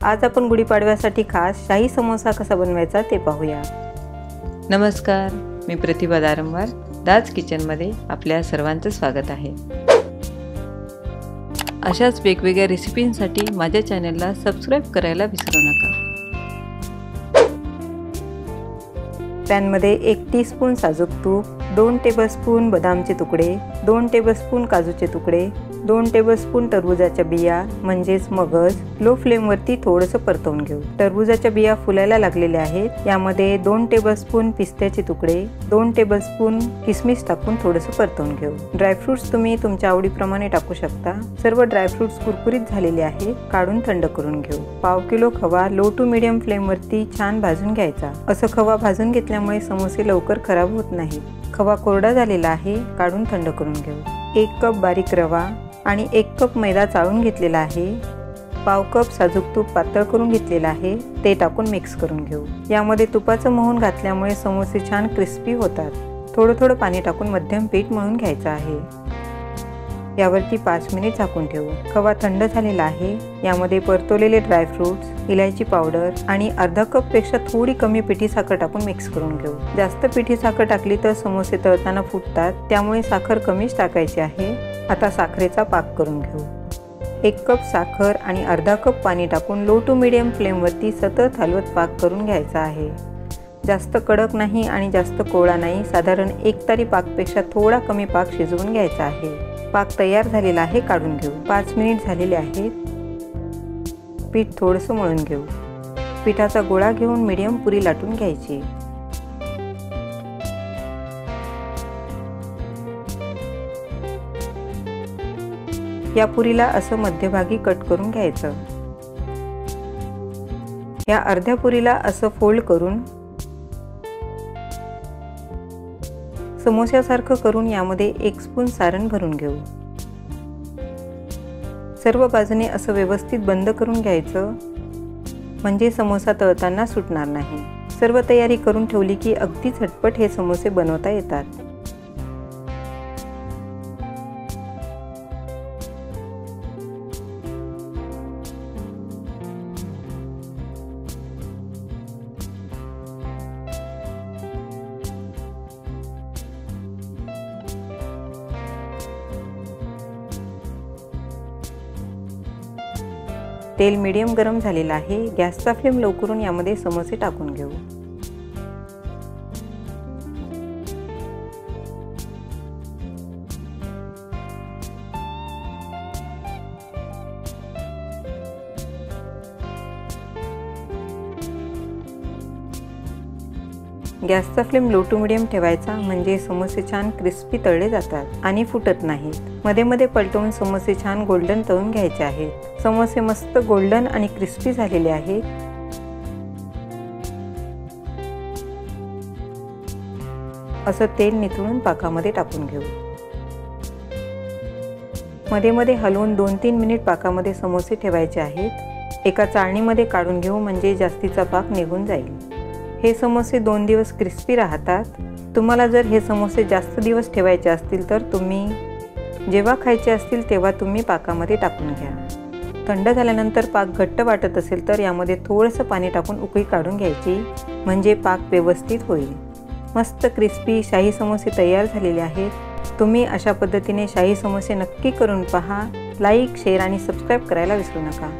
आज आपण गुढीपाडव्यासाठी खास शाही समोसा कसा बनवायचा ते पाहूया। नमस्कार, मी प्रतिभा दारंवार, दाज किचनमध्ये आपल्या सर्वांचं स्वागत आहे। अशाच वेगवेगळ्या रेसिपींसाठी माझ्या चॅनलला सबस्क्राइब करायला विसरू नका। पॅनमध्ये 1 टीस्पून साजूक तूप, 2 टेबलस्पून बदामचे तुकडे, 2 टेबलस्पून काजूचे तुकडे, 2 टेबलस्पून टरबूजाच्या बिया म्हणजेच मगज लो फ्लेमवरती थोडंसं परतवून घेऊ। टरबूजाच्या बिया फुलायला लागलेल्या आहेत। यामध्ये 2 टेबलस्पून पिस्त्याचे तुकडे, 2 टेबलस्पून किसमिस टाकून थोडंसं परतवून घेऊ। ड्रायफ्रुट्स तुम्ही तुमच्या आवडीप्रमाणे टाकू शकता। सर्व ड्रायफ्रुट्स कुरकुरीत झालेले आहेत, काढून थंड करून घेऊ। पाव किलो खवा लो टू मीडियम फ्लेमवरती छान भाजून घ्यायचा। असं खवा भाजून घेतल्यामुळे समोसे लवकर खराब होत नाहीत। खवा कोरडा झालेला आहे, काढून थंड करून घेऊ। 1 कप बारीक रवा आणि 1 कप मैदा चाळून घेतलेला आहे। पाव कप साजूक तूप पातळ करून घेतलेला आहे, ते टाकून मिक्स करून घेऊ। यामध्ये तुपाचं मोहन घातल्यामुळे समोसे छान क्रिस्पी होतात। थोडं थोडं पाणी टाकून मध्यम पीठ मळून घ्यायचं आहे। यावरती 5 मिनिट झाकून ठेवू। खवा थंड झालेला आहे। यामध्ये परतवलेले ड्रायफ्रुट्स, इलायची पावडर आणि अर्धा कप पेक्षा थोडी कमी पिठी साखर टाकून मिक्स करून घेऊ। जास्त पिठी साखर टाकली तर समोसे तळताना फुटतात, त्यामुळे साखर कमीच टाकायची आहे। आता साखरेचा पाक करून घेऊ। 1 कप साखर आणि अर्धा कप पाणी टाकून लो टू मीडियम फ्लेमवरती सतत हलवत पाक करून घ्यायचा आहे। जास्त कडक नाही आणि जास्त कोवळा नाही, साधारण 1 तारी पाकपेक्षा थोडा कमी पाक शिजवून घ्यायचा आहे। पाक तयार झालेला आहे, काढून घेऊ। 5 मिनिट झालेले आहेत। पीठ थोडंसं मळून घेऊ। पिठाचा गोळा घेऊन मीडियम पुरी लाटून घ्यायची। या पुरीला असं मध्यभागी कट करून घ्यायचं। या अर्ध्या पुरीला असं फोल्ड करून समोस्यासारखं करून यामध्ये 1 स्पून सारण भरून घेऊ। सर्व बाजूने असं व्यवस्थित बंद करून घ्यायचं, म्हणजे समोसा तळताना सुटणार नाही। सर्व तयारी करून ठेवली की अगदी झटपट हे समोसे बनवता येतात। तेल मीडियम गरम झालेलं आहे। गॅसचा फ्लेम लो करून यामध्ये समोसे टाकून घेऊ। गॅसचा फ्लेम लो टू मीडियम ठेवायचा, म्हणजे समोसे छान क्रिस्पी तळले जातात आणि फुटत नाहीत। मध्ये मध्ये पलटवून समोसे छान गोल्डन तळून घ्यायचे आहेत। समोसे मस्त गोल्डन आणि क्रिस्पी झालेले आहेत। असं तेल निथळून पाकामध्ये टाकून घेऊ। मध्ये मध्ये हलवून 2-3 मिनिट पाकामध्ये समोसे ठेवायचे आहेत। एका चाळणीमध्ये काढून घेऊ, म्हणजे जास्तीचा पाक निघून जाईल। हे समोसे 2 दिवस क्रिस्पी राहतात। तुम्हाला जर हे समोसे जास्त दिवस ठेवायचे असतील तर तुम्ही जेव्हा खायचे असतील तेव्हा तुम्ही पाकामध्ये टाकून घ्या। थंड झाल्यानंतर पाक घट्ट वाटत असेल तर यामध्ये थोडंसं पाणी टाकून उकळी काढून घ्यायची, म्हणजे पाक व्यवस्थित होईल। मस्त क्रिस्पी शाही समोसे तयार झालेले आहेत। तुम्ही अशा पद्धतीने शाही समोसे नक्की करून पहा। लाईक, शेअर आणि सबस्क्राईब करायला विसरू नका।